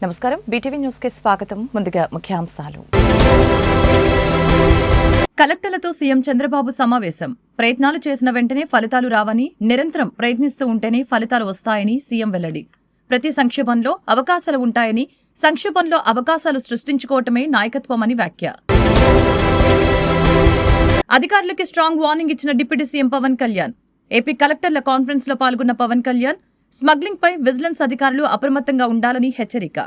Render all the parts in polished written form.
నమస్కారం, BTV news కి స్వాగతం. ముందుగా ముఖ్యాంశాలు. కలెక్టర్లతో సీఎం చంద్రబాబు సమావేశం. ప్రయత్నాలు చేసిన వెంటనే ఫలితాలు రావని, నిరంతరం ప్రయత్నిస్తూ ఉంటేనే ఫలితాలు వస్తాయని సీఎం వెల్లడి. ప్రతి సంక్షోభంలో అవకాశాలు ఉంటాయని, సంక్షోభంలో అవకాశాలు సృష్టించుకోవటమే నాయకత్వమని వ్యాఖ్య. అధికారులకి స్ట్రాంగ్ వార్నింగ్ ఇచ్చిన deputy CM Pawan Kalyan. AP కలెక్టర్ల కాన్ఫరెన్స్ లో పాల్గొన్న పవన్ కళ్యాణ్ స్మగ్లింగ్ పై విజిలెన్స్ అధికారులు అప్రమత్తంగా ఉండాలని హెచ్చరిక.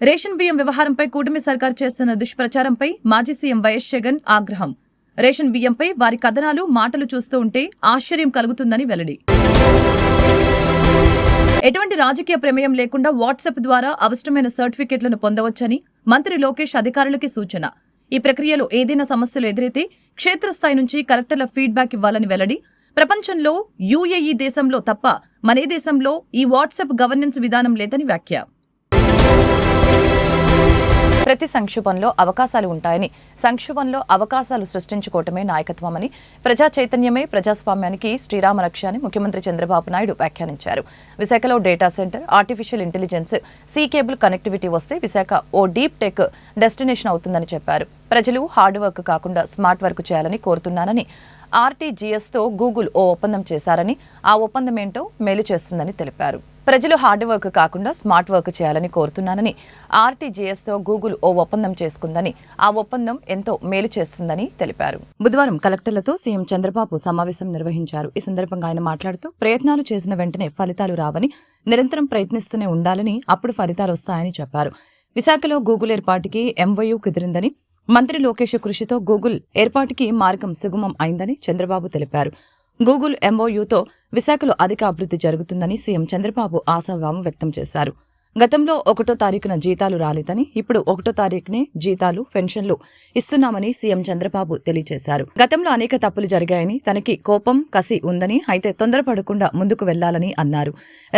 రేషన్ బియ్యం వ్యవహారంపై కూటమి సర్కార్ చేస్తున్న దుష్ప్రచారంపై మాజీ సీఎం వైఎస్ జగన్ ఆగ్రహం. రేషన్ బియ్యంపై వారి కథనాలు, మాటలు చూస్తూ ఉంటే ఆశ్చర్యం కలుగుతుందని వెల్లడి. ఎటువంటి రాజకీయ ప్రమేయం లేకుండా వాట్సాప్ ద్వారా అవసరమైన సర్టిఫికెట్లను పొందవచ్చని మంత్రి లోకేష్ అధికారులకి సూచన. ఈ ప్రక్రియలో ఏదైనా సమస్యలు ఎదురైతే క్షేత్రస్థాయి నుంచి కలెక్టర్ల ఫీడ్బ్యాక్ ఇవ్వాలని వెల్లడి. ప్రపంచంలో యూఏఈ దేశంలో తప్ప మనే దేశంలో ఈ వాట్సాప్ గవర్నెన్స్ విధానం లేదని వ్యాఖ్య. ప్రతి సంక్షోభంలో అవకాశాలు ఉంటాయని, సంక్షోభంలో అవకాశాలు సృష్టించుకోవటమే నాయకత్వమని, ప్రజా చైతన్యమే ప్రజాస్వామ్యానికి శ్రీరామ రక్ష అని ముఖ్యమంత్రి చంద్రబాబు నాయుడు వ్యాఖ్యానించారు. విశాఖలో data centre, artificial intelligence, sea cable connectivity వస్తే విశాఖ ఓ డీప్ టెక్ డెస్టినేషన్ అవుతుందని చెప్పారు. ప్రజలు హార్డ్ వర్క్ కాకుండా స్మార్ట్ వర్క్ చేయాలని కోరుతున్నానని, ఆర్టీజీఎస్తో గూగుల్ ఓ ఒప్పందం చేశారని, ఆ ఒప్పందం ఏంటో మేలు చేస్తుందని తెలిపారు. ప్రజలు హార్డ్ వర్క్ కాకుండా స్మార్ట్ వర్క్ చేయాలని కోరుతున్నానని, ఆర్టీజీఎస్తో గూగుల్ ఓ ఒప్పందం చేసుకుందని, ఆ ఒప్పందం ఎంతో మేలు చేస్తుందని తెలిపారు. బుధవారం కలెక్టర్లతో సీఎం చంద్రబాబు సమావేశం నిర్వహించారు. ఈ సందర్భంగా ఆయన మాట్లాడుతూ ప్రయత్నాలు చేసిన వెంటనే ఫలితాలు రావని, నిరంతరం ప్రయత్నిస్తూనే ఉండాలని, అప్పుడు ఫలితాలు వస్తాయని చెప్పారు. విశాఖలో గూగుల్ ఏర్పాటుకి ఎంఓయూ కుదిరిందని, మంత్రి లోకేష్ కృషితో గూగుల్ ఏర్పాటుకి మార్గం సుగమం అయిందని చంద్రబాబు తెలిపారు. గూగుల్ ఎంఓయూతో విశాఖలో అధిక అభివృద్ధి జరుగుతుందని సీఎం చంద్రబాబు ఆశాభావం వ్యక్తం చేశారు. గతంలో 1వ తారీఖున జీతాలు రాలేదని, ఇప్పుడు 1వ తారీఖునే జీతాలు, పెన్షన్లు ఇస్తున్నామని సీఎం చంద్రబాబు తెలియజేశారు. గతంలో అనేక తప్పులు జరిగాయని, తనకి కోపం, కసి ఉందని, అయితే తొందరపడకుండా ముందుకు వెళ్లాలని అన్నారు.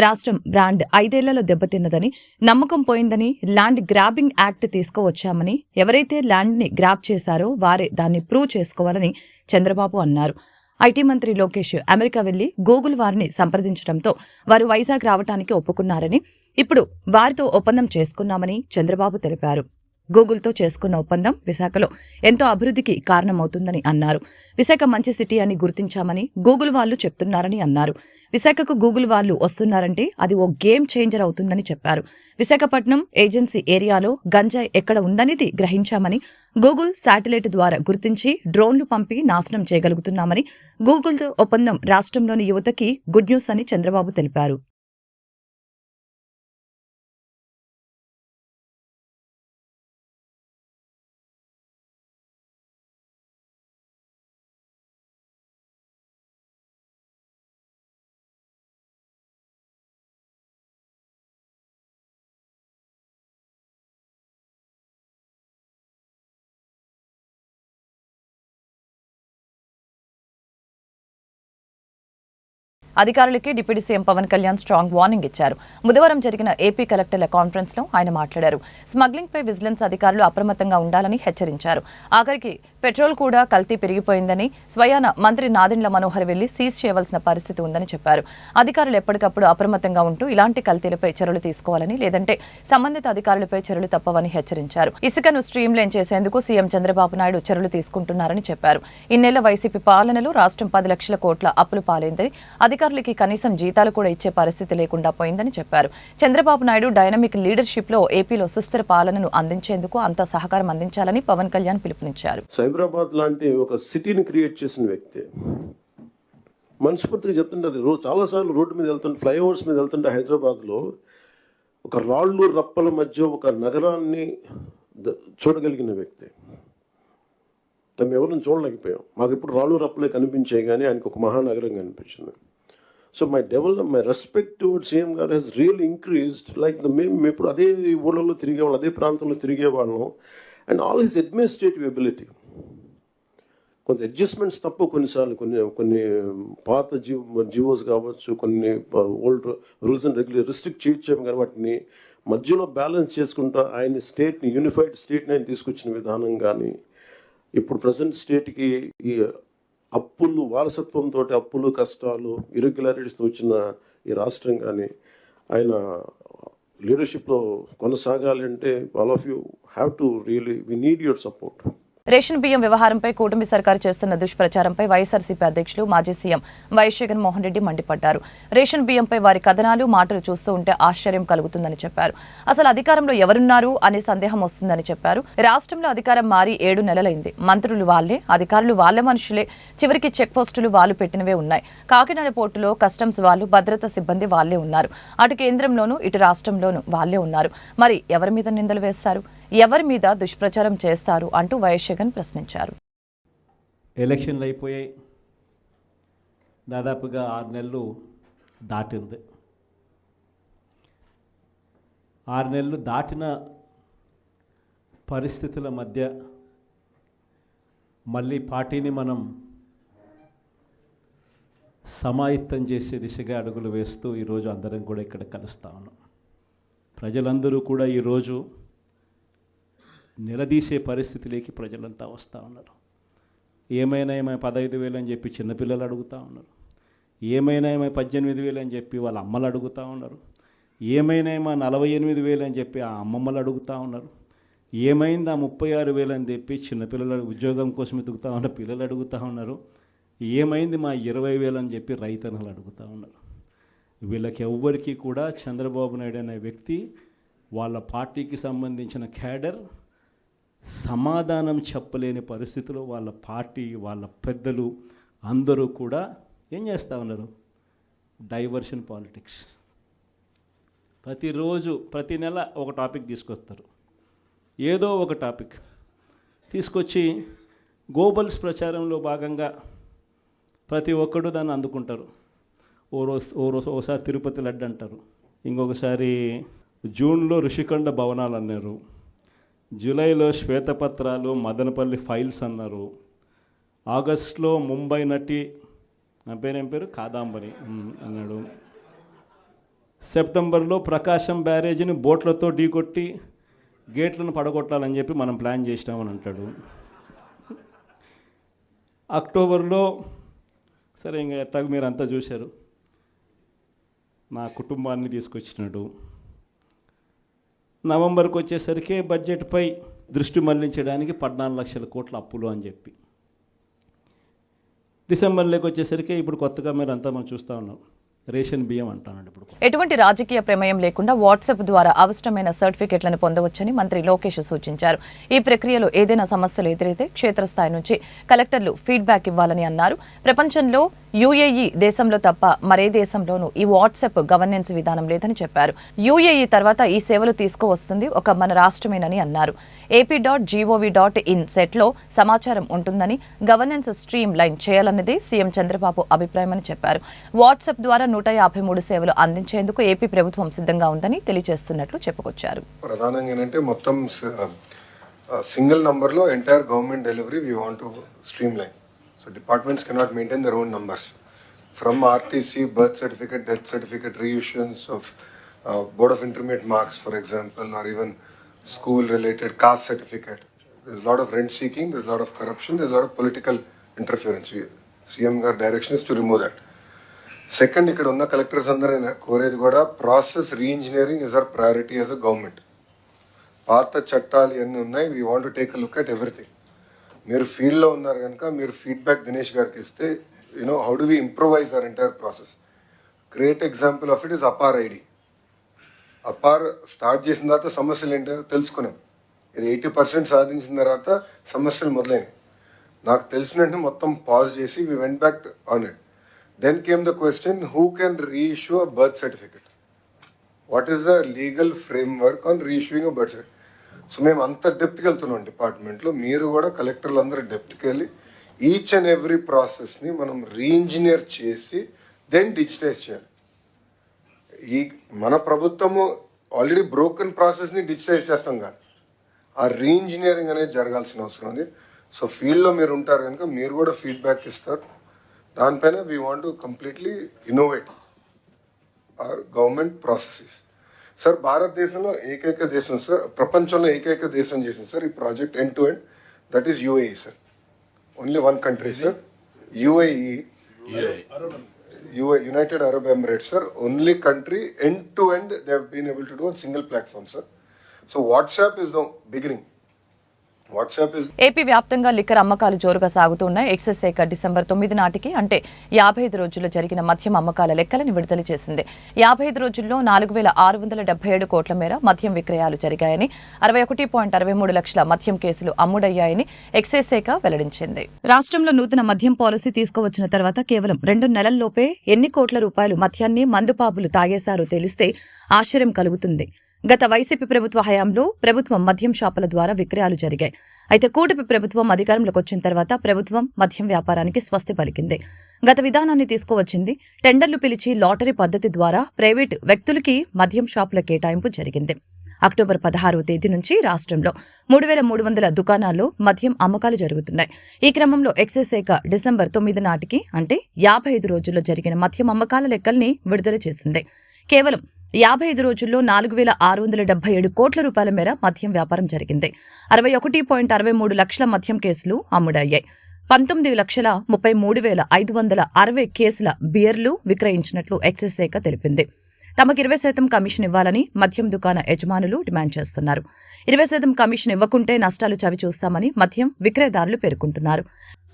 రాష్ట్రం బ్రాండ్ 5 ఏళ్లలో దెబ్బతిన్నదని, నమ్మకం పోయిందని ల్యాండ్ గ్రాబింగ్ యాక్ట్ తీసుకువచ్చామని, ఎవరైతే ల్యాండ్ని గ్రాబ్ చేశారో వారే దాన్ని ప్రూవ్ చేసుకోవాలని చంద్రబాబు అన్నారు. ఐటీ మంత్రి లోకేష్ అమెరికా వెళ్లి గూగుల్ వారిని సంప్రదించడంతో వారు వైజాగ్ రావడానికి ఒప్పుకున్నారని, ఇప్పుడు వారితో ఒప్పందం చేసుకున్నామని చంద్రబాబు తెలిపారు. గూగుల్తో చేసుకున్న ఒప్పందం విశాఖలో ఎంతో అభివృద్ధికి కారణమవుతుందని అన్నారు. విశాఖ మంచి సిటీ అని గుర్తించామని గూగుల్ వాళ్లు చెప్తున్నారని అన్నారు. విశాఖకు గూగుల్ వాళ్లు వస్తున్నారంటే అది ఓ గేమ్ చేంజర్ అవుతుందని చెప్పారు. విశాఖపట్నం ఏజెన్సీ ఏరియాలో గంజాయి ఎక్కడ ఉందనేది గ్రహించామని, గూగుల్ శాటిలైట్ ద్వారా గుర్తించి డ్రోన్లు పంపి నాశనం చేయగలుగుతున్నామని, గూగుల్తో ఒప్పందం రాష్ట్రంలోని యువతకి గుడ్ న్యూస్ అని చంద్రబాబు తెలిపారు. అధికారులకి deputy CM Pawan Kalyan strong warning ఇచ్చారు. బుధవారం జరిగిన ఏపీ కలెక్టర్ల కాన్ఫరెన్స్ లో ఆయన మాట్లాడారు. స్మగ్లింగ్ పై విజిలెన్స్ అధికారులు అప్రమత్తంగా ఉండాలని హెచ్చరించారు. ఆఖరికి పెట్రోల్ కూడా కల్తీ పెరిగిపోయిందని, స్వయాన మంత్రి నాదెండ్ల మనోహర్ వెళ్లి సీజ్ చేయవలసిన పరిస్థితి ఉందని చెప్పారు. అధికారులు ఎప్పటికప్పుడు అప్రమత్తంగా ఉంటూ ఇలాంటి కల్తీలపై చర్యలు తీసుకోవాలని, లేదంటే సంబంధిత అధికారులపై చర్యలు తప్పవని హెచ్చరించారు. ఇసుకను స్ట్రీమ్ లైన్ చేసేందుకు సీఎం చంద్రబాబు నాయుడు చర్యలు తీసుకుంటున్నారని చెప్పారు. ఇన్నేళ్ల వైసీపీ పాలనలో రాష్ట్రం 10 లక్షల కోట్ల అప్పులు పాలైందని, అధికారులకి కనీసం జీతాలు కూడా ఇచ్చే పరిస్థితి లేకుండా పోయిందని చెప్పారు. చంద్రబాబు నాయుడు డైనమిక్ లీడర్షిప్ లో ఏపీలో సుస్థిర పాలనను అందించేందుకు అంతా సహకారం అందించాలని పవన్ కళ్యాణ్ పిలుపునిచ్చారు. సైబరాబాద్ లాంటి ఒక సిటీని క్రియేట్ చేసిన వ్యక్తి మనస్ఫూర్తిగా చెప్తుంటే, అది చాలాసార్లు రోడ్డు మీద వెళ్తుంటే, ఫ్లైఓవర్స్ మీద వెళ్తుంటే హైదరాబాద్లో ఒక రాళ్ళు రప్పల మధ్య ఒక నగరాన్ని చూడగలిగిన వ్యక్తి. మేము ఎవరిని చూడలేకపోయాం. మాకు ఇప్పుడు రాళ్ళు రప్పలే కనిపించాయి, కానీ ఆయనకు ఒక మహానగరం కనిపించింది. So my respect towards CM గారు హెస్ రియల్లీ ఇంక్రీజ్డ్. లైక్ మేము ఇప్పుడు అదే ఊళ్ళలో తిరిగేవాళ్ళం, అదే ప్రాంతంలో తిరిగేవాళ్ళం. And all his administrative ability, కొంత అడ్జస్ట్మెంట్స్ తప్ప కొన్నిసార్లు కొన్ని పాత జియోస్ కావచ్చు, కొన్ని old rules and regulation restrict చేయొచ్చాము, కానీ వాటిని మధ్యలో బ్యాలెన్స్ చేసుకుంటా ఆయన స్టేట్ని, యూనిఫైడ్ స్టేట్ని ఆయన తీసుకొచ్చిన విధానం కానీ, ఇప్పుడు ప్రజెంట్ స్టేట్కి ఈ అప్పులు వారసత్వంతో అప్పులు, కష్టాలు, ఇరెగ్యులారిటీస్తో వచ్చిన ఈ రాష్ట్రం కానీ ఆయన లీడర్షిప్లో కొనసాగాలి అంటే all of you have to really we need your support. Ration బియ్యం వ్యవహారంపై కూటమి సర్కారు చేస్తున్న దుష్ప్రచారంపై వైఎస్ఆర్సీపీ అధ్యక్షులు మాజీ సీఎం వైఎస్ జగన్మోహన్ రెడ్డి మండిపడ్డారు. రేషన్ బియ్యంపై వారి కథనాలు మాటలు చూస్తూ ఉంటే ఆశ్చర్యం కలుగుతుందని చెప్పారు. అసలు అధికారంలో ఎవరున్నారు అనే సందేహం వస్తుందని చెప్పారు. రాష్ట్రంలో అధికారం మారి 7 నెలలైంది. మంత్రులు వాళ్లే, అధికారులు వాళ్ల మనుషులే, చివరికి చెక్ పోస్టులు వాళ్ళు పెట్టినవే ఉన్నాయి. కాకినాడ పోర్టులో కస్టమ్స్ వాళ్ళు, భద్రతా సిబ్బంది వాళ్లే ఉన్నారు. అటు కేంద్రంలోనూ ఇటు రాష్ట్రంలోనూ వాళ్లే ఉన్నారు. మరి ఎవరి మీద నిందలు వేస్తారు, ఎవరి మీద దుష్ప్రచారం చేస్తారు అంటూ వైఎస్ జగన్ ప్రశ్నించారు. ఎలక్షన్లు అయిపోయాయి, దాదాపుగా 6 నెలలు దాటింది. 6 నెలలు దాటిన పరిస్థితుల మధ్య మళ్ళీ పార్టీని మనం సమాయత్తం చేసే దిశగా అడుగులు వేస్తూ ఈరోజు అందరం కూడా ఇక్కడ కలుస్తూ ఉన్నాం. ప్రజలందరూ కూడా ఈరోజు నిలదీసే పరిస్థితిలోకి ప్రజలంతా వస్తూ ఉన్నారు. ఏమైనా 15,000 అని చెప్పి చిన్నపిల్లలు అడుగుతూ ఉన్నారు. ఏమైనా 18,000 అని చెప్పి వాళ్ళ అమ్మలు అడుగుతూ ఉన్నారు. ఏమైనా 48,000 అని చెప్పి ఆ అమ్మమ్మలు అడుగుతూ ఉన్నారు. ఏమైంది 36,000 అని చెప్పి చిన్నపిల్లలు ఉద్యోగం కోసం ఎదుగుతూ ఉన్న పిల్లలు అడుగుతూ ఉన్నారు. ఏమైంది 20,000 అని చెప్పి రైతన్నలు అడుగుతూ ఉన్నారు. వీళ్ళకి ఎవ్వరికీ కూడా చంద్రబాబు నాయుడు అనే వ్యక్తి, వాళ్ళ పార్టీకి సంబంధించిన క్యాడర్ సమాధానం చెప్పలేని పరిస్థితిలో వాళ్ళ పార్టీ, వాళ్ళ పెద్దలు అందరూ కూడా ఏం చేస్తూ ఉన్నారు? Diversion politics. ప్రతిరోజు ప్రతి నెల ఒక టాపిక్ తీసుకొస్తారు. ఏదో ఒక టాపిక్ తీసుకొచ్చి గోబల్స్ ప్రచారంలో భాగంగా ప్రతి ఒక్కడు దాన్ని అందుకుంటారు. ఓసారి తిరుపతి లడ్డు అంటారు, ఇంకొకసారి జూన్లో ఋషికొండ భవనాలు అన్నారు, జూలైలో శ్వేతపత్రాలు మదనపల్లి ఫైల్స్ అన్నారు, ఆగస్టులో ముంబై నటి నా పేరేం పేరు కాదాంబరి అన్నాడు, సెప్టెంబర్లో ప్రకాశం బ్యారేజీని బోట్లతో ఢీకొట్టి గేట్లను పడగొట్టాలని చెప్పి మనం ప్లాన్ చేసినామని అంటాడు. అక్టోబర్లో సరే ఇంకా ఎట్టాగ మీరు అంతా చూశారు, నా కుటుంబాన్ని తీసుకొచ్చినాడు. నవంబర్కి వచ్చేసరికి బడ్జెట్పై దృష్టి మళ్లించడానికి 14 లక్షల కోట్ల అప్పులు అని చెప్పి, డిసెంబర్లోకి వచ్చేసరికి ఇప్పుడు కొత్తగా మీరు అంతా మనం చూస్తూ ఉన్నాం, రేషన్ బియ్యం అంటానండి. ఇప్పుడు ఎటువంటి రాజకీయ ప్రమేయం లేకుండా వాట్సాప్ ద్వారా అవసరమైన సర్టిఫికెట్లను పొందవచ్చని మంత్రి లోకేష్ సూచించారు. ఈ ప్రక్రియలో ఏదైనా సమస్యలు ఎదురైతే క్షేత్రస్థాయి నుంచి కలెక్టర్లు ఫీడ్బ్యాక్ ఇవ్వాలని అన్నారు. ప్రపంచంలో యుఏఈ దేశంలో తప్ప మరే దేశంలోనూ ఈ వాట్సాప్ గవర్నెన్స్ విధానం లేదని చెప్పారు. యుఏఈ తర్వాత ఈ సేవలు తీసుకువస్తుంది ఒక మన రాష్ట్రమేనని అన్నారు. AP.gov.in సెట్లో సమాచారం ఉంటుందని, గవర్నెన్స్ స్ట్రీమ్ లైన్ చేయాలన్నది సీఎం చంద్రబాబు అభిప్రాయమని చెప్పారు. వాట్సాప్ ద్వారా 153 సేవలు అందించేందుకు ఏపీ ప్రభుత్వం సిద్ధంగా ఉందని తెలియజేస్తున్నట్లు చెప్పుకొచ్చారు. ప్రధానంగా ఏంటంటే మొత్తం సింగిల్ నంబర్లో entire government delivery we want to stream line. So departments cannot maintain their own numbers. From RTC, birth certificate, death certificate, reissuance of Board of Intermediate Marks, for example, or even school-related caste certificate. There's a lot of rent seeking, there's a lot of corruption, there's a lot of political interference. CM గారి direction is to remove that. Second, ఇక్కడ ఉన్న collectors అందరూ కోరేది కూడా process re-engineering is our priority as a government. పాత చట్టాలు ఎన్ని ఉన్నాయి, we want to take a look at everything. మీరు ఫీల్డ్లో ఉన్నారు కనుక మీరు ఫీడ్బ్యాక్ దినేష్ గారికి ఇస్తే how do we improvise our entire process. Great example of it is APAAR ID. APAAR start చేసిన తర్వాత సమస్యలు ఏంటో తెలుసుకున్నాం. ఇది 80% సాధించిన తర్వాత సమస్యలు మొదలైనవి. నాకు తెలిసినట్టు మొత్తం పాజ్ చేసి we went back on it. Then came the question, who can reissue a birth certificate? What is the legal framework on reissuing a birth certificate? So మేము అంత డెప్త్కి వెళ్తున్నాం డిపార్ట్మెంట్లో. మీరు కూడా కలెక్టర్లు అందరూ డెప్త్కి వెళ్ళి ఈచ్ అండ్ ఎవ్రీ ప్రాసెస్ని మనం రీఇంజనీర్ చేసి దెన్ డిజిటైజ్ చేయాలి. ఈ మన ప్రభుత్వము ఆల్రెడీ బ్రోకెన్ ప్రాసెస్ని డిజిటైజ్ చేస్తాం కాదు, ఆ రీఇంజనీరింగ్ అనేది జరగాల్సిన అవసరం ఉంది. సో ఫీల్డ్లో మీరు ఉంటారు కనుక మీరు కూడా ఫీడ్బ్యాక్ ఇస్తారు. దానిపైన we want to completely innovate our government processes. Sir భారతదేశంలో ఏకైక దేశం సార్, ప్రపంచంలో ఏకైక దేశం చేసింది సార్ ఈ project end to end, that is UAE sir. Only one country sir, UAE. United Arab Emirates, sir, only country end to end they have been able to do on single platform, sir. So WhatsApp is the beginning. WhatsApp is. AP వ్యాప్తంగా liquor అమ్మకాలు జోరుగా సాగుతున్నాయి. Excise శాఖ December 9 నాటికి అంటే 55 రోజుల్లో జరిగిన మద్యం అమ్మకాల లెక్కలను విడుదల చేసింది. 55 రోజుల్లో 4,677 కోట్ల మేర మద్యం విక్రయాలు జరిగాయని, 61.63 లక్షల మద్యం కేసులు అమ్ముడయ్యాయని ఎక్సైజ్ శాఖ వెల్లడించింది. రాష్ట్రంలో నూతన మద్యం పాలసీ తీసుకువచ్చిన తర్వాత కేవలం 2 నెలల్లోపే ఎన్ని కోట్ల రూపాయలు మద్యాన్ని మందుపాబులు తాగేశారో తెలిస్తే ఆశ్చర్యం కలుగుతుంది. గత వైసీపీ ప్రభుత్వ హయాంలో ప్రభుత్వం మద్యం షాపుల ద్వారా విక్రయాలు జరిగాయి. అయితే కూటమి ప్రభుత్వం అధికారంలోకి వచ్చిన తర్వాత ప్రభుత్వం మద్యం వ్యాపారానికి స్వస్తి పలికింది. గత విధానాన్ని తీసుకువచ్చింది. టెండర్లు పిలిచి లాటరీ పద్ధతి ద్వారా ప్రైవేటు వ్యక్తులకి మద్యం షాపుల కేటాయింపు జరిగింది. అక్టోబర్ 16వ తేదీ నుంచి రాష్ట్రంలో 3,300 దుకాణాల్లో మద్యం అమ్మకాలు జరుగుతున్నాయి. ఈ క్రమంలో ఎక్సైజ్ శాఖ డిసెంబర్ 9 నాటికి అంటే 55 రోజుల్లో జరిగిన మద్యం అమ్మకాల లెక్కల్ని విడుదల చేసింది. కేవలం 55 రోజుల్లో 4,677 కోట్ల రూపాయల మేర మద్యం వ్యాపారం జరిగింది. 61.63 లక్షల మద్యం కేసులు అమ్ముడయ్యాయి. 19,33,560 కేసుల బియర్లు విక్రయించినట్లు ఎక్సైజ్ శాఖ తెలిపింది. తమకు 20% కమిషన్ ఇవ్వాలని మద్యం దుకాణ యజమానులు డిమాండ్ చేస్తున్నారు. 20% కమిషన్ ఇవ్వకుంటే నష్టాలు చవిచూస్తామని మద్యం విక్రయదారులు పేర్కొంటున్నారు.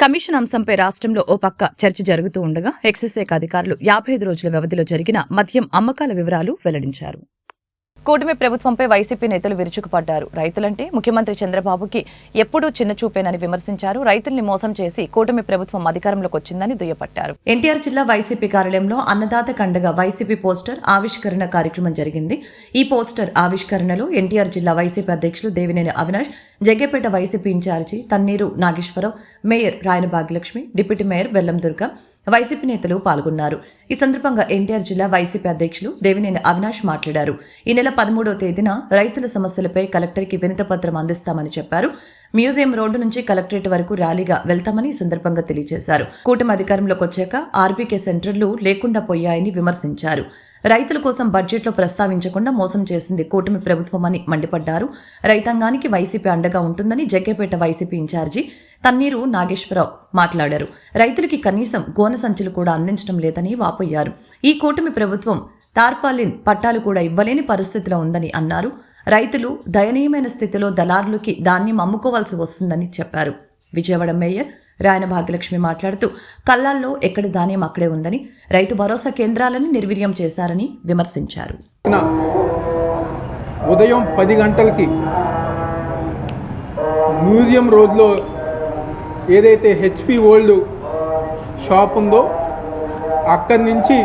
కమిషన్ అంశంపై రాష్ట్రంలో ఓ పక్క చర్చ జరుగుతూ ఉండగా ఎక్సైజ్ శాఖ అధికారులు 55 రోజుల వ్యవధిలో జరిగిన మద్యం అమ్మకాల వివరాలు వెల్లడించారు. కూటమి ప్రభుత్వంపై వైసీపీ నేతలు విరుచుకుపడ్డారు. రైతులంటే ముఖ్యమంత్రి చంద్రబాబుకి ఎప్పుడూ చిన్నచూపేనని విమర్శించారు. రైతుల్ని మోసం చేసి కూటమి ప్రభుత్వం అధికారంలోకి వచ్చిందని దుయ్యపట్టారు. ఎన్టీఆర్ జిల్లా వైసీపీ కార్యాలయంలో అన్నదాత కండగా వైసీపీ పోస్టర్ ఆవిష్కరణ కార్యక్రమం జరిగింది. ఈ పోస్టర్ ఆవిష్కరణలో ఎన్టీఆర్ జిల్లా వైసీపీ అధ్యక్షులు Devineni Avinash, Jaggayyapeta YCP incharge Tanneeru Nageswara Rao, mayor Rayana Bhagyalakshmi, deputy mayor Bellam Durga, YCP నేతలు పాల్గొన్నారు. ఈ సందర్భంగా ఎన్టీఆర్ జిల్లా వైసీపీ అధ్యక్షులు దేవినేని అవినాష్ మాట్లాడారు. ఈ నెల 13వ తేదీన రైతుల సమస్యలపై కలెక్టర్కి వినతిపత్రం అందిస్తామని చెప్పారు. మ్యూజియం రోడ్డు నుంచి కలెక్టరేట్ వరకు ర్యాలీగా వెళ్తామని ఈ సందర్భంగా తెలియజేశారు. కూటమి అధికారంలోకి వచ్చాక ఆర్బీకే సెంటర్లు లేకుండా పోయాయని విమర్శించారు. రైతుల కోసం బడ్జెట్లో ప్రస్తావించకుండా మోసం చేసింది కూటమి ప్రభుత్వమని మండిపడ్డారు. రైతాంగానికి వైసీపీ అండగా ఉంటుందని జగ్గేపేట వైసీపీ ఇన్ఛార్జి తన్నీరు నాగేశ్వరరావు మాట్లాడారు. రైతులకి కనీసం గోనె సంచులు కూడా అందించడం లేదని వాపోయారు. ఈ కూటమి ప్రభుత్వం టార్పాలిన్ పట్టాలు కూడా ఇవ్వలేని పరిస్థితిలో ఉందని అన్నారు. రైతులు దయనీయమైన స్థితిలో దళారులకి ధాన్యం అమ్ముకోవాల్సి వస్తుందని చెప్పారు. విజయవాడ మేయర్ రాయన భాగ్యలక్ష్మి మాట్లాడుతూ కల్లాల్లో ఎక్కడ ధాన్యం అక్కడే ఉందని, రైతు భరోసా కేంద్రాలను నిర్వీర్యం చేశారని విమర్శించారు. ఉదయం 10 గంటలకి మ్యూజియం రోడ్లో ఏదైతే హెచ్పి ఓల్డ్ షాప్ ఉందో అక్కడి నుంచి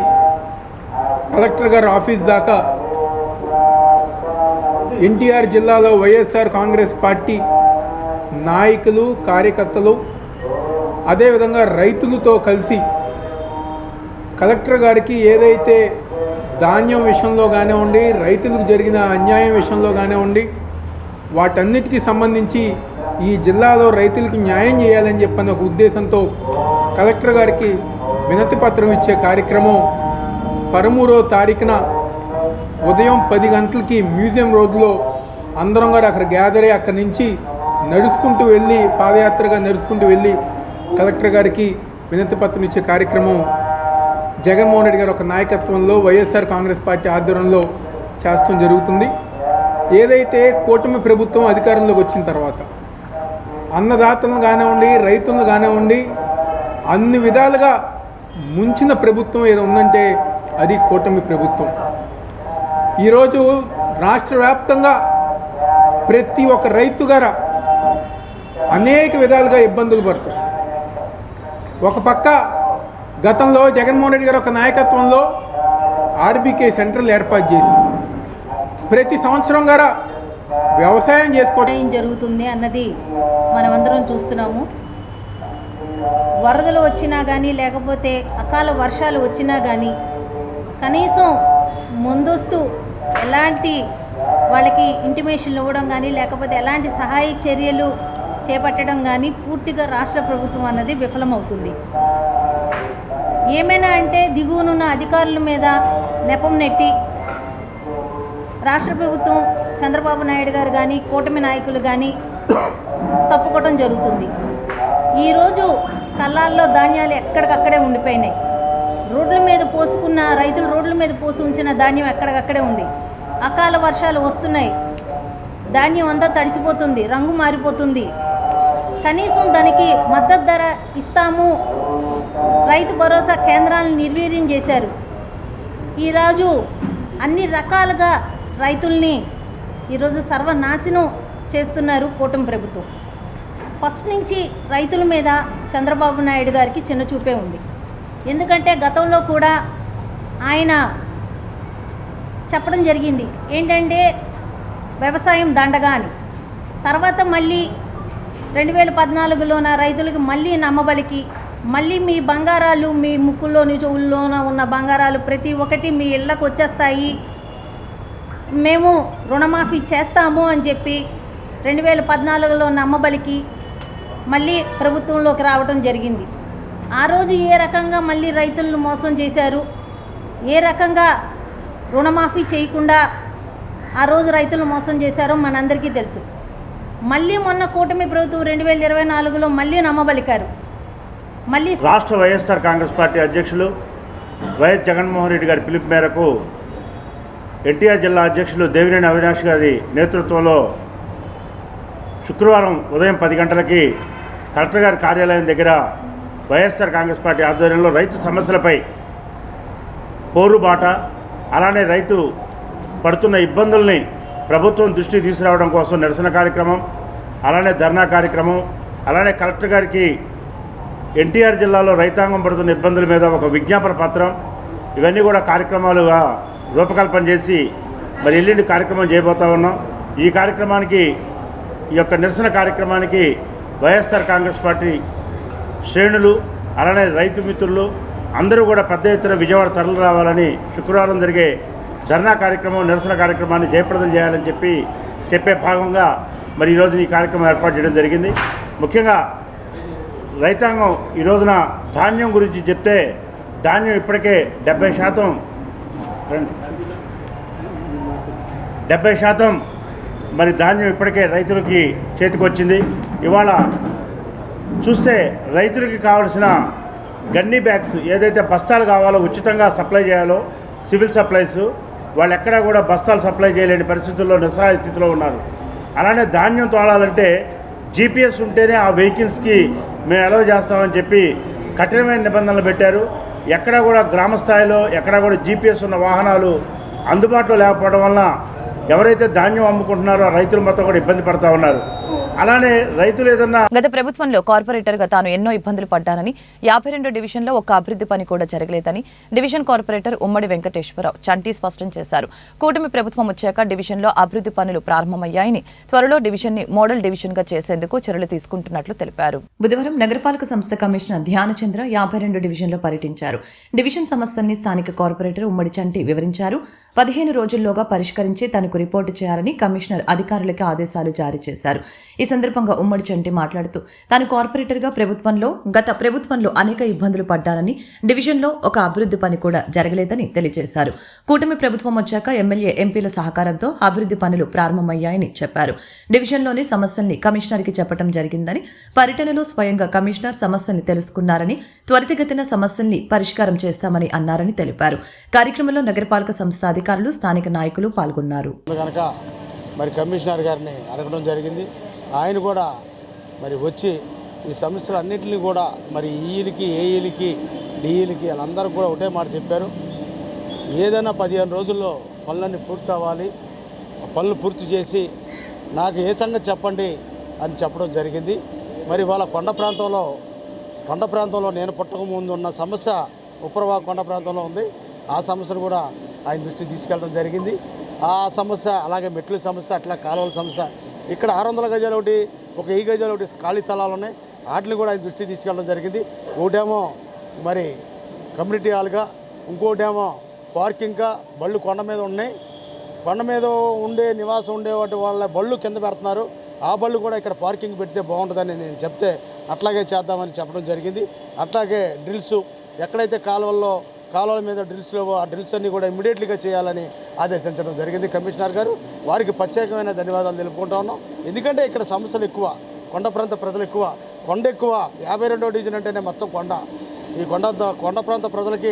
కలెక్టర్ గారి ఆఫీస్ దాకా ఎన్టీఆర్ జిల్లాలో వైఎస్ఆర్ కాంగ్రెస్ పార్టీ నాయకులు, కార్యకర్తలు, అదేవిధంగా రైతులతో కలిసి కలెక్టర్ గారికి ఏదైతే ధాన్యం విషయంలో కానివ్వండి, రైతులకు జరిగిన అన్యాయం విషయంలో కానివ్వండి, వాటన్నిటికీ సంబంధించి ఈ జిల్లాలో రైతులకు న్యాయం చేయాలని చెప్పిన ఒక ఉద్దేశంతో కలెక్టర్ గారికి వినతి పత్రం ఇచ్చే కార్యక్రమం 13వ తారీఖున ఉదయం 10 గంటలకి మ్యూజియం రోడ్లో అందరం గారు అక్కడ గ్యాదర్ అయ్యి అక్కడి నుంచి నడుచుకుంటూ వెళ్ళి పాదయాత్రగా నడుచుకుంటూ వెళ్ళి కలెక్టర్ గారికి వినతి పత్రం ఇచ్చే కార్యక్రమం జగన్మోహన్ రెడ్డి గారి ఒక నాయకత్వంలో వైఎస్ఆర్ కాంగ్రెస్ పార్టీ ఆధ్వర్యంలో చేస్తూ జరుగుతుంది. ఏదైతే కూటమి ప్రభుత్వం అధికారంలోకి వచ్చిన తర్వాత అన్నదాతలను కానివ్వండి, రైతులను కానివ్వండి, అన్ని విధాలుగా ముంచిన ప్రభుత్వం ఏదో ఉందంటే అది కూటమి ప్రభుత్వం. ఈరోజు రాష్ట్ర వ్యాప్తంగా ప్రతి ఒక్క రైతు గారు అనేక విధాలుగా ఇబ్బందులు పడుతుంది. ఒక పక్క గతంలో జగన్మోహన్ రెడ్డి గారు ఒక నాయకత్వంలో ఆర్బీకే సెంటర్లు ఏర్పాటు చేసి ప్రతి సంవత్సరం గారా వ్యవసాయం చేసుకోవడం జరుగుతుంది అన్నది మనమందరం చూస్తున్నాము. వరదలు వచ్చినా కానీ, లేకపోతే అకాల వర్షాలు వచ్చినా కానీ కనీసం ముందస్తు ఎలాంటి వాళ్ళకి ఇంటిమేషన్లు ఇవ్వడం కానీ, లేకపోతే ఎలాంటి సహాయ చర్యలు చేపట్టడం కానీ పూర్తిగా రాష్ట్ర ప్రభుత్వం అన్నది విఫలమవుతుంది. ఏమైనా అంటే దిగువనున్న అధికారుల మీద నెపం నెట్టి రాష్ట్ర ప్రభుత్వం చంద్రబాబు నాయుడు గారు కానీ, కూటమి నాయకులు కానీ తప్పుకోవడం జరుగుతుంది. ఈరోజు కల్లాల్లో ధాన్యాలు ఎక్కడికక్కడే ఉండిపోయినాయి. రోడ్ల మీద పోసుకున్న రైతులు రోడ్ల మీద పోసి ఉంచిన ధాన్యం ఎక్కడికక్కడే ఉంది. అకాల వర్షాలు వస్తున్నాయి, ధాన్యం అంతా తడిసిపోతుంది, రంగు మారిపోతుంది. కనీసం దానికి మద్దతు ధర ఇస్తాము, రైతు భరోసా కేంద్రాలను నిర్వీర్యం చేశారు. ఈరోజు అన్ని రకాలుగా రైతుల్ని ఈరోజు సర్వనాశనం చేస్తున్నారు కూటమి ప్రభుత్వం. ఫస్ట్ నుంచి రైతుల మీద చంద్రబాబు నాయుడు గారికి చిన్న చూపే ఉంది. ఎందుకంటే గతంలో కూడా ఆయన చెప్పడం జరిగింది ఏంటంటే వ్యవసాయం దండగా అని. తర్వాత మళ్ళీ 2014లోన రైతులకు మళ్ళీ నమ్మబలికి మళ్ళీ మీ బంగారాలు, మీ ముక్కుల్లోని చెవుల్లోన ఉన్న బంగారాలు ప్రతి ఒక్కటి మీ ఇళ్ళకు వచ్చేస్తాయి, మేము రుణమాఫీ చేస్తాము అని చెప్పి 2014లో నమ్మబలికి మళ్ళీ ప్రభుత్వంలోకి రావడం జరిగింది. ఆ రోజు ఏ రకంగా మళ్ళీ రైతులను మోసం చేశారు, ఏ రకంగా రుణమాఫీ చేయకుండా ఆ రోజు రైతులను మోసం చేశారో మనందరికీ తెలుసు. మళ్ళీ మొన్న కూటమి ప్రభుత్వం 2024లో మళ్ళీ నమ్మబలికారు. మళ్ళీ రాష్ట్ర వైఎస్ఆర్ కాంగ్రెస్ పార్టీ అధ్యక్షులు వైఎస్ జగన్మోహన్ రెడ్డి గారి పిలుపు మేరకు ఎన్టీఆర్ జిల్లా అధ్యక్షులు దేవినేని అవినాష్ గారి నేతృత్వంలో శుక్రవారం ఉదయం 10 గంటలకి కలెక్టర్ గారి కార్యాలయం దగ్గర వైఎస్ఆర్ కాంగ్రెస్ పార్టీ ఆధ్వర్యంలో రైతు సమస్యలపై పోరుబాట, అలానే రైతు పడుతున్న ఇబ్బందుల్ని ప్రభుత్వం దృష్టికి తీసుకురావడం కోసం నిరసన కార్యక్రమం, అలానే ధర్నా కార్యక్రమం, అలానే కలెక్టర్ గారికి ఎన్టీఆర్ జిల్లాలో రైతాంగం పడుతున్న ఇబ్బందుల మీద ఒక విజ్ఞాపన పత్రం, ఇవన్నీ కూడా కార్యక్రమాలుగా రూపకల్పన చేసి మరి ఎల్లుండి కార్యక్రమం చేయబోతా ఉన్నాం. ఈ కార్యక్రమానికి, ఈ యొక్క నిరసన కార్యక్రమానికి వైఎస్ఆర్ కాంగ్రెస్ పార్టీ శ్రేణులు, అలానే రైతు మిత్రులు అందరూ కూడా పెద్ద ఎత్తున విజయవాడ తరలి రావాలని, శుక్రవారం జరిగే ధర్నా కార్యక్రమం, నిరసన కార్యక్రమాన్ని జయప్రదం చేయాలని చెప్పే భాగంగా మరి ఈరోజు ఈ కార్యక్రమం ఏర్పాటు చేయడం జరిగింది. ముఖ్యంగా రైతాంగం ఈ రోజున ధాన్యం గురించి చెప్తే, ధాన్యం ఇప్పటికే 70% మరి ధాన్యం ఇప్పటికే రైతులకి చేతికొచ్చింది. ఇవాళ చూస్తే రైతులకి కావాల్సిన గన్నీ బ్యాగ్స్ ఏదైతే బస్తాలు కావాలో ఉచితంగా సప్లై చేయాలో సివిల్ సప్లైస్ వాళ్ళు ఎక్కడా కూడా బస్తాలు సప్లై చేయలేని పరిస్థితుల్లో నిస్సహాయ స్థితిలో ఉన్నారు. అలానే ధాన్యం తోలాలంటే జీపీఎస్ ఉంటేనే ఆ వెహికల్స్కి మేము అలౌ చేస్తామని చెప్పి కఠినమైన నిబంధనలు పెట్టారు. ఎక్కడా కూడా గ్రామ స్థాయిలో ఎక్కడా కూడా జీపీఎస్ ఉన్న వాహనాలు అందుబాటులో లేకపోవడం వలన ఎవరైతే ధాన్యం అమ్ముకుంటున్నారో రైతులు మొత్తం కూడా ఇబ్బంది పడతా ఉన్నారు. అలానే రైతులు ఏదన్నా గత ప్రభుత్వంలో కార్పొరేటర్గా తాను ఎన్నో ఇబ్బందులు పడ్డానని, 52 డివిజన్లో ఒక్క అభివృద్ధి పని కూడా జరగలేదని డివిజన్ కార్పొరేటర్ ఉమ్మడి వెంకటేశ్వరరావు చంటి స్పష్టం చేశారు. కూటమి ప్రభుత్వం వచ్చాక డివిజన్లో అభివృద్ధి పనులు ప్రారంభమయ్యాయని, త్వరలో డివిజన్ ని మోడల్ డివిజన్ గా చేసేందుకు చర్యలు తీసుకుంటున్నట్లు తెలిపారు. బుధవారం నగరపాలక సంస్థ కమిషనర్ ధ్యానచంద్ర 52 డివిజన్లో పర్యటించారు. డివిజన్ సమస్యల్ని స్థానిక కార్పొరేటర్ ఉమ్మడి చంటి వివరించారు. 15 రోజుల్లోగా పరిష్కరించి తనకు రిపోర్టు చేయాలని కమిషనర్ అధికారులకు ఆదేశాలు జారీ చేశారు. ఈ సందర్భంగా ఉమ్మడి చంటి మాట్లాడుతూ తాను కార్పొరేటర్గా గత ప్రభుత్వంలో అనేక ఇబ్బందులు పడ్డానని, డివిజన్లో ఒక అభివృద్ధి పని కూడా జరగలేదని తెలియజేశారు. కూటమి ప్రభుత్వం వచ్చాక ఎమ్మెల్యే, ఎంపీల సహకారంతో అభివృద్ధి పనులు ప్రారంభమయ్యాయని చెప్పారు. డివిజన్లోని సమస్యల్ని కమిషనర్కి చెప్పడం జరిగిందని, పర్యటనలో స్వయంగా కమిషనర్ సమస్యల్ని తెలుసుకున్నారని, త్వరితగతిన సమస్యల్ని పరిష్కారం చేస్తామని అన్నారని తెలిపారు. కార్యక్రమంలో నగరపాలక సంస్థ అధికారులు, స్థానిక నాయకులు పాల్గొన్నారు. మరి కమిషనర్ గారిని అడగడం జరిగింది. ఆయన కూడా మరి వచ్చి ఈ సమస్యలు అన్నింటినీ కూడా మరి ఈలకి, ఏఈలకి, డిఈలకి వాళ్ళందరూ కూడా ఒకటే మాట చెప్పారు. ఏదైనా 15 రోజుల్లో పనులన్నీ పూర్తి అవ్వాలి, పనులు పూర్తి చేసి నాకు ఏ సంగతి చెప్పండి అని చెప్పడం జరిగింది. మరి వాళ్ళ కొండ ప్రాంతంలో నేను పుట్టక ముందు ఉన్న సమస్య ఉప్పరవా కొండ ప్రాంతంలో ఉంది. ఆ సమస్యను కూడా ఆయన దృష్టికి తీసుకెళ్ళడం జరిగింది. ఆ సమస్య, అలాగే మెట్ల సమస్య, అట్లా కాలువల సమస్య, ఇక్కడ 600 గజాలు ఒకటి, ఒక 1000 గజాలు ఒకటి ఖాళీ స్థలాలు ఉన్నాయి. వాటిని కూడా ఆయన దృష్టికి తీసుకెళ్ళడం జరిగింది. ఒకటేమో మరి కమ్యూనిటీ హాల్గా, ఇంకోటేమో పార్కింగ్గా బళ్ళు కొండ మీద ఉన్నాయి. కొండ మీద నివాసం ఉండేవాటి వాళ్ళ బళ్ళు కింద పెడుతున్నారు. ఆ బళ్ళు కూడా ఇక్కడ పార్కింగ్ పెడితే బాగుంటుందని నేను చెప్తే అట్లాగే చేద్దామని చెప్పడం జరిగింది. అట్లాగే డ్రిల్స్, ఎక్కడైతే కాలువల మీద డ్రిల్స్ లేవో ఆ డ్రిల్స్ అన్నీ కూడా ఇమ్మీడియట్లీగా చేయాలని ఆదేశించడం జరిగింది కమిషనర్ గారు. వారికి ప్రత్యేకమైన ధన్యవాదాలు తెలుపుకుంటా ఉన్నాం. ఎందుకంటే ఇక్కడ సమస్యలు ఎక్కువ, కొండ ప్రాంత ప్రజలు ఎక్కువ, కొండ ఎక్కువ. 52వ డివిజన్ అంటేనే మొత్తం కొండ. ఈ కొండ ప్రాంత ప్రజలకి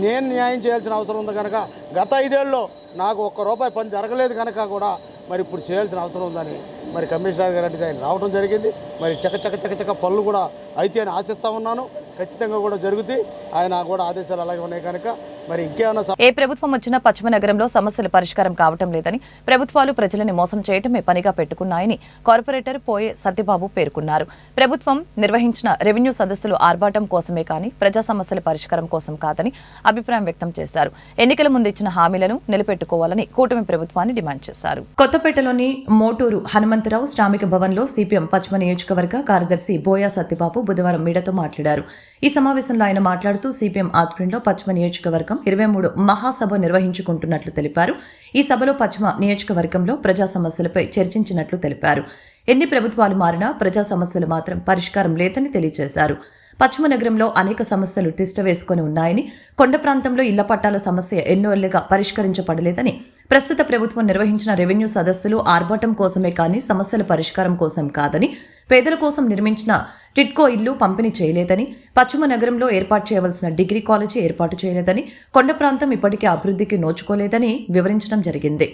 నేను న్యాయం చేయాల్సిన అవసరం ఉంది కనుక గత 5 ఏళ్ళలో నాకు ఒక్క రూపాయి పని జరగలేదు కనుక కూడా మరి ఇప్పుడు చేయాల్సిన అవసరం ఉందని మరి కమిషనర్ గారు ఆయన రావడం జరిగింది. మరి చక్క పనులు కూడా అయితే అని ఆశిస్తూ ఉన్నాను. ఖచ్చితంగా కూడా జరుగుతాయి. ఆయన కూడా ఆదేశాలు అలాగే ఉన్నాయి కనుక మరి ఇంకేమైనా ఏ ప్రభుత్వం వచ్చినా పశ్చిమ నగరంలో సమస్యల పరిష్కారం కావటం లేదని, ప్రభుత్వాలు ప్రజలని మోసం చేయటమే పనిగా పెట్టుకున్నాయని కార్పొరేటర్ పోయే సత్యబాబు పేర్కొన్నారు. ప్రభుత్వం నిర్వహించిన రెవెన్యూ సదస్సులు ఆర్భాటం కోసమే కానీ ప్రజా సమస్యల పరిష్కారం కోసం కాదని అభిప్రాయం వ్యక్తం చేశారు. ఎన్నికల ముందు ఇచ్చిన హామీలను నిలబెట్టుకోవాలని కూటమి ప్రభుత్వాన్ని డిమాండ్ చేశారు. కొత్తపేటలోని మోటూరు హనుమంతరావు శ్రామిక భవన్లో సిపిఎం పశ్చిమ నియోజకవర్గ కార్యదర్శి బోయా సత్యబాబు బుధవారం మీడియాతో మాట్లాడారు. ఈ సమావేశంలో ఆయన మాట్లాడుతూ సిపిఎం ఆధ్వర్యంలో పశ్చిమ నియోజకవర్గం 23 మహాసభ నిర్వహించుకుంటున్నట్లు తెలిపారు. ఈ సభలో పశ్చిమ నియోజకవర్గంలో ప్రజా సమస్యలపై చర్చించినట్లు తెలిపారు. ఎన్ని ప్రభుత్వాలు మారినా ప్రజా సమస్యలు మాత్రం పరిష్కారం లేదని తెలియజేశారు. పశ్చిమ నగరంలో అనేక సమస్యలు తిష్టవేసుకుని ఉన్నాయని, కొండ ప్రాంతంలో ఇళ్ల పట్టాల సమస్య ఎన్నో ఏళ్లుగా పరిష్కరించబడలేదని, ప్రస్తుత ప్రభుత్వం నిర్వహించిన రెవెన్యూ సదస్సులు ఆర్భాటం కోసమే కానీ సమస్యల పరిష్కారం కోసం కాదని, పేదల కోసం నిర్మించిన టిట్కో ఇల్లు పంపిణీ చేయలేదని, పశ్చిమ నగరంలో ఏర్పాటు చేయవలసిన డిగ్రీ కాలేజీ ఏర్పాటు చేయలేదని, కొండ ప్రాంతం ఇప్పటికీ అభివృద్ధికి నోచుకోలేదని వివరించడం జరిగింది.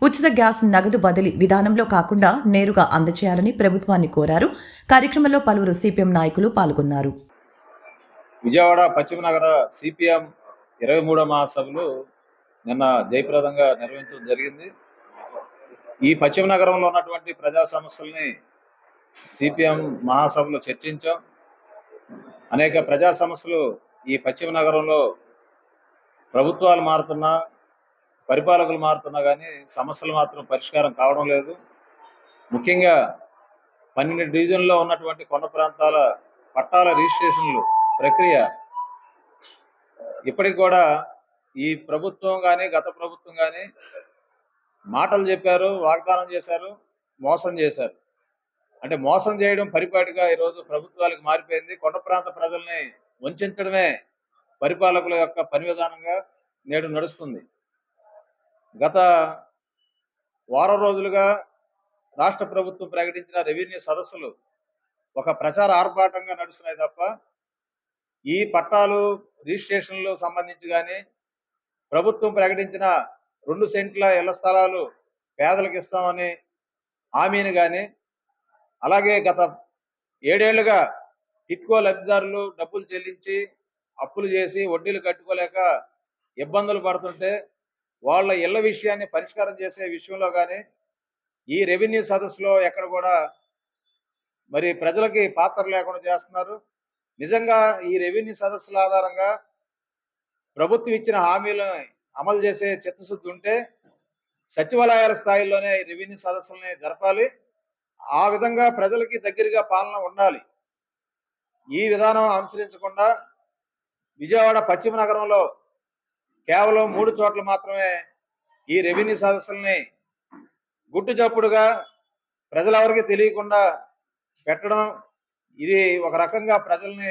ఉచిత గ్యాస్ నగదు బదిలీ విధానంలో కాకుండా నేరుగా అందజేయాలని ప్రభుత్వాన్ని కోరారు. కార్యక్రమంలో పలువురు సిపిఎం నాయకులు పాల్గొన్నారు. విజయవాడ పశ్చిమ నగర సిపిఎం 23వ మహాసభలు నిన్న జయప్రదంగా నిర్వహించడం జరిగింది. ఈ పశ్చిమ నగరంలో ఉన్నటువంటి ప్రజా సమస్యల్ని సిపిఎం మహాసభలో చర్చించాం. అనేక ప్రజా సమస్యలు ఈ పశ్చిమ నగరంలో ప్రభుత్వాలు మారుతున్నా, పరిపాలకులు మారుతున్నా కానీ సమస్యలు మాత్రం పరిష్కారం కావడం లేదు. ముఖ్యంగా 12 డివిజన్లో ఉన్నటువంటి కొండ ప్రాంతాల పట్టాల రిజిస్ట్రేషన్లు ప్రక్రియ ఇప్పటికి కూడా ఈ ప్రభుత్వం కానీ గత ప్రభుత్వం కానీ మాటలు చెప్పారు, వాగ్దానం చేశారు, మోసం చేశారు. అంటే మోసం చేయడం పరిపాటిగా ఈరోజు ప్రభుత్వాలకు మారిపోయింది. కొండ ప్రాంత ప్రజల్ని వంచడమే పరిపాలకుల యొక్క పని విధానంగా నేడు నడుస్తుంది. గత వారం రోజులుగా రాష్ట్ర ప్రభుత్వం ప్రకటించిన రెవెన్యూ సదస్సులు ఒక ప్రచార ఆర్భాటంగా నడుస్తున్నాయి తప్ప ఈ పట్టాలు రిజిస్ట్రేషన్లు సంబంధించి కానీ ప్రభుత్వం ప్రకటించిన 2 సెంట్ల ఇళ్ల స్థలాలు పేదలకు ఇస్తామని హామీని కానీ, అలాగే గత 7 ఏళ్లుగా టిట్కో లబ్ధిదారులు డబ్బులు చెల్లించి అప్పులు చేసి వడ్డీలు కట్టుకోలేక ఇబ్బందులు పడుతుంటే వాళ్ళ ఇళ్ల విషయాన్ని పరిష్కారం చేసే విషయంలో కానీ ఈ రెవెన్యూ సదస్సులో ఎక్కడ కూడా మరి ప్రజలకి పాత్ర లేకుండా చేస్తున్నారు. నిజంగా ఈ రెవెన్యూ సదస్సుల ఆధారంగా ప్రభుత్వం ఇచ్చిన హామీలను అమలు చేసే చిత్తశుద్ధి ఉంటే సచివాలయాల స్థాయిలోనే రెవెన్యూ సదస్సులని జరపాలి. ఆ విధంగా ప్రజలకి దగ్గరగా పాలన ఉండాలి. ఈ విధానం అనుసరించకుండా విజయవాడ పశ్చిమ నగరంలో కేవలం 3 చోట్ల మాత్రమే ఈ రెవెన్యూ సదస్సుల్ని గుట్టు చప్పుడుగా ప్రజలెవరికి తెలియకుండా పెట్టడం, ఇది ఒక రకంగా ప్రజల్ని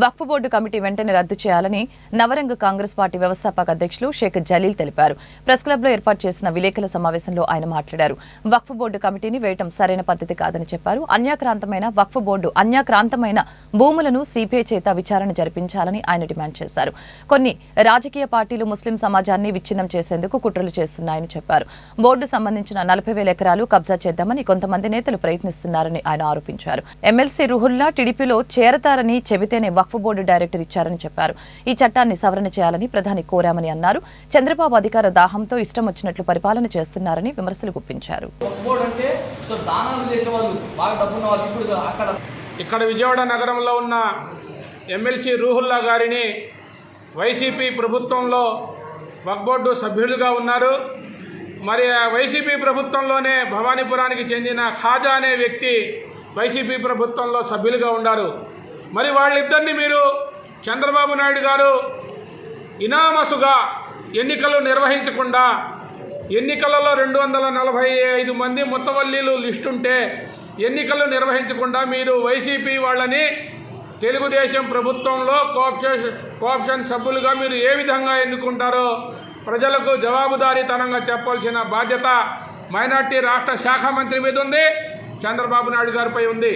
వక్ఫ్ బోర్డు కమిటీ వెంటనే రద్దు చేయాలని నవరంగ్ కాంగ్రెస్ పార్టీ వ్యవస్థాపక అధ్యక్షులు షేక్ జలీల్ తెలిపారు. ప్రెస్ క్లబ్ లో ఏర్పాటు చేసిన విలేకరుల సమావేశంలో ఆయన మాట్లాడారు. వక్ఫ్ బోర్డు కమిటీని వేయటం సరైన పద్ధతి కాదని చెప్పారు. వక్ఫ్ బోర్డు అన్యాక్రాంతమైన భూములను సిపిఐ చేత విచారణ జరిపించాలని ఆయన డిమాండ్ చేశారు. కొన్ని రాజకీయ పార్టీలు ముస్లిం సమాజాన్ని విచ్ఛిన్నం చేసేందుకు కుట్రలు చేస్తున్నాయని చెప్పారు. బోర్డు సంబంధించిన 40,000 ఎకరాలు కబ్జా చేద్దామని కొంతమంది నేతలు ప్రయత్నిస్తున్నారని ఆయన ఆరోపించారు. ఎమ్మెల్సీ రుహుల్లా టీడీపీలో చేరతారని చెబితేనే వక్ఫ్ బోర్డు డైరెక్టర్ ఇచ్చారని చెప్పారు. ఈ చట్టాన్ని సవరణ చేయాలని ప్రధాని కోరామని అన్నారు. చంద్రబాబు అధికార దాహంతో ఇష్టం వచ్చినట్లు పరిపాలన చేస్తున్నారని విమర్శలు గుప్పించారు. ఇక్కడ విజయవాడ నగరంలో ఉన్న ఎమ్మెల్సీ రూహుల్లా గారిని వైసీపీ ప్రభుత్వంలో వక్ఫ్ బోర్డు సభ్యులుగా ఉన్నారు. మరి వైసీపీ ప్రభుత్వంలోనే భవానీపురానికి చెందిన ఖాజా అనే వ్యక్తి వైసీపీ ప్రభుత్వంలో సభ్యులుగా ఉన్నారు. మరి వాళ్ళిద్దరిని మీరు చంద్రబాబు నాయుడు గారు ఇనామసుగా ఎన్నికలు నిర్వహించకుండా, ఎన్నికలలో 245 మంది ముత్తవల్లీలు లిస్టుంటే ఎన్నికలు నిర్వహించకుండా మీరు వైసీపీ వాళ్ళని తెలుగుదేశం ప్రభుత్వంలో కోఆప్షన్ సభ్యులుగా మీరు ఏ విధంగా ఎన్నుకుంటారో ప్రజలకు జవాబుదారీతనంగా చెప్పాల్సిన బాధ్యత మైనార్టీ రాష్ట్ర శాఖ మంత్రి మీద ఉంది, చంద్రబాబు నాయుడు గారిపై ఉంది.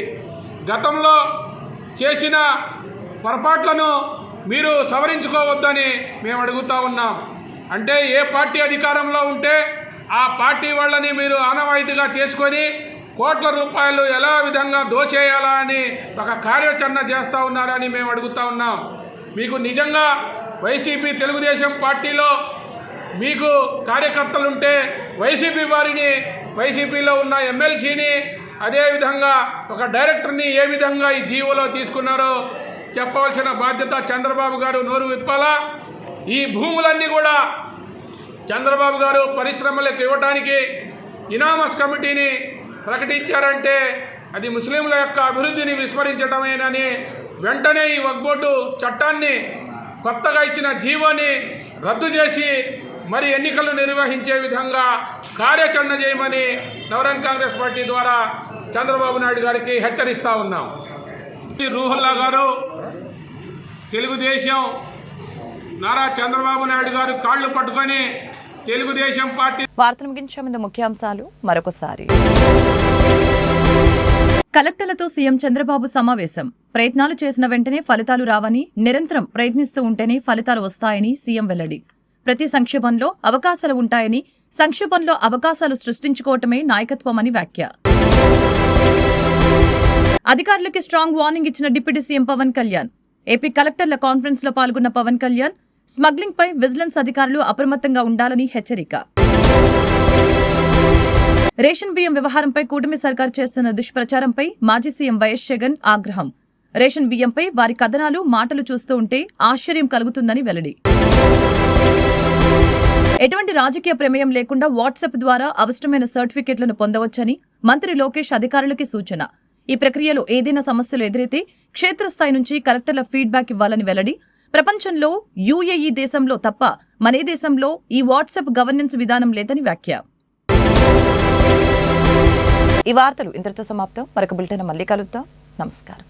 గతంలో చేసిన పొరపాట్లను మీరు సవరించుకోవద్దని మేము అడుగుతా ఉన్నాం. అంటే ఏ పార్టీ అధికారంలో ఉంటే ఆ పార్టీ వాళ్ళని మీరు ఆనవాయితీగా చేసుకొని కోట్ల రూపాయలు ఎలా విధంగా దోచేయాలా అని ఒక కార్యాచరణ చేస్తూ ఉన్నారని మేము అడుగుతా ఉన్నాం. మీకు నిజంగా వైసీపీ తెలుగుదేశం పార్టీలో మీకు కార్యకర్తలుంటే వైసీపీ వారిని, వైసీపీలో ఉన్న ఎమ్మెల్సీని, అదేవిధంగా ఒక డైరెక్టర్ని ఏ విధంగా ఈ జీవోలో తీసుకున్నారో చెప్పవలసిన బాధ్యత చంద్రబాబు గారు నోరు విప్పాలా. ఈ భూములన్నీ కూడా చంద్రబాబు గారు పరిశ్రమలకు ఇవ్వడానికి ఇనామస్ కమిటీని ప్రకటించారంటే అది ముస్లింల యొక్క అభివృద్ధిని విస్మరించడమేనని వెంటనే ఈ వక్ఫ్ బోర్డు చట్టాన్ని, కొత్తగా ఇచ్చిన జీవోని రద్దు చేసి మరి ఎన్నికలు నిర్వహించే విధంగా కార్యాచరణ చేయమని నవరంగ్ కాంగ్రెస్ పార్టీ ద్వారా చంద్రబాబు నాయుడు గారికి హెచ్చరిస్తూ ఉన్నాం. రూహుల్లా గారు తెలుగుదేశం నారా చంద్రబాబు నాయుడు గారు కాళ్ళు పట్టుకొని తెలుగుదేశం పార్టీ. వార్తలు ముగించే ముందు ముఖ్యాంశాలు మరొకసారి. కలెక్టర్లతో సీఎం చంద్రబాబు సమావేశం. ప్రయత్నాలు చేసిన వెంటనే ఫలితాలు రావని, నిరంతరం ప్రయత్నిస్తూ ఉంటేనే ఫలితాలు వస్తాయని సీఎం వెల్లడి. ప్రతి సంక్షోభంలో అవకాశాలు ఉంటాయని, సంక్షోభంలో అవకాశాలు సృష్టించుకోవటమే నాయకత్వమని వ్యాఖ్య. అధికారులకి స్ట్రాంగ్ వార్నింగ్ ఇచ్చిన deputy CM Pawan Kalyan. AP కలెక్టర్ల కాన్ఫరెన్స్ లో పాల్గొన్న పవన్ కళ్యాణ్ స్మగ్లింగ్ పై విజిలెన్స్ అధికారులు అప్రమత్తంగా ఉండాలని హెచ్చరిక. రేషన్ బియ్యం వ్యవహారంపై కూటమి సర్కార్ చేస్తున్న దుష్ప్రచారంపై మాజీ సీఎం వైఎస్ జగన్ ఆగ్రహం. రేషన్ బియ్యంపై వారి కథనాలు, మాటలు చూస్తూ ఉంటే ఆశ్చర్యం కలుగుతుందని వెల్లడి. ఎటువంటి రాజకీయ ప్రమేయం లేకుండా వాట్సాప్ ద్వారా అవసరమైన సర్టిఫికెట్లను పొందవచ్చని మంత్రి లోకేష్ అధికారులకి సూచన. ఈ ప్రక్రియలో ఏదైనా సమస్యలు ఎదురైతే క్షేత్రస్థాయి నుంచి కలెక్టర్ల ఫీడ్బ్యాక్ ఇవ్వాలని వెల్లడి. ప్రపంచంలో యూఏఈ దేశంలో తప్ప మనే దేశంలో ఈ వాట్సాప్ గవర్నెన్స్ విధానం లేదని వ్యాఖ్య. ఈ వార్తలు ఇంతటితో సమాప్తం. మరొక బులెటిన్ మళ్ళీ కలుద్దాం. నమస్కారం.